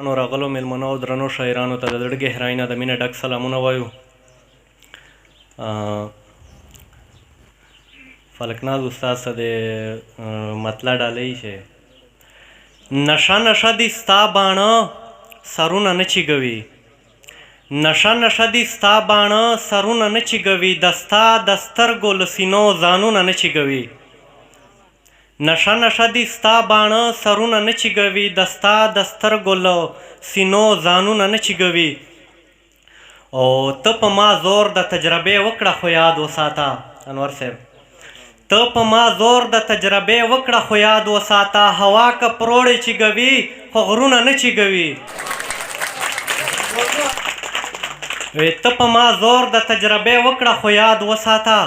نو راغلو میلمنو او درنو شاعرانو ته د زړه ګهرایي د مینې ډک سلامونه وایو. فلکناز استاد څه د مطلع ډالۍ شه نشه نشه دي ستا باڼه سرونه نه چیږوي، نشه نشه دي ستا باڼه سرونه نه چیږوي، د ستا د سترګو له سینو ځانونه نه چیږوي. نشه نشه دي ستا باڼه سرونه نه چیږوي، د ستا د سترګو له سینو ځانونه نه چیږوي. او ته په ما زور د تجربې وکړه خو یاد وساته انور صاحب، ته په ما زور د تجربې وکړه خو یاد وساته، هوا که پروړې چیږوي خو غرونه نه چیږوي. ته په ما زور د تجربې وکړه خو یاد وساته،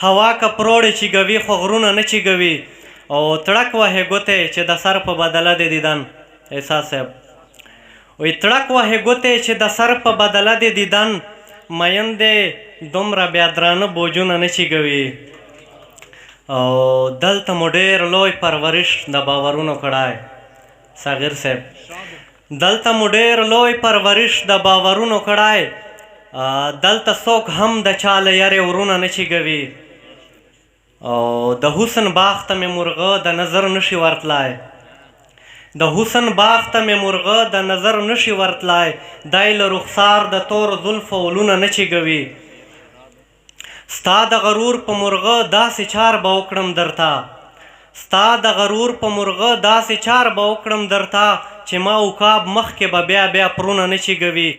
هوا که پروړې چیږوي خو غرونه نه چیږوي. او تړک وهې ګوتې چې د سر په بدله دې دیدن احساس صاحب وایي تړک وهې ګوتې چې د سر په بدله دې دیدن، میندې دومره بیا درانه بوجونه نه چیږوي. او دلته مو ډېر لوی پرورش د باورونو کړی صغیر صاحب، دلته مو ډېر لوی پرورش د باورونو کړی، دلته څوک هم د چا له یارې ورونه نه چیږوي. او د حسن باغ ته مې مرغه د نظر نشي ورتلی، د حسن باغ ته مې مرغه د نظر نشي ورتلی، دی له رخسار د تور زلفو ولونه نه چیږوي. ستا د غرور په مرغه داسې چار به وکړم درته، ستا د غرور په مرغه داسې چار به وکړم درته، چې ما عقاب مخکې به بیا بیا پرونه نه چیږوي.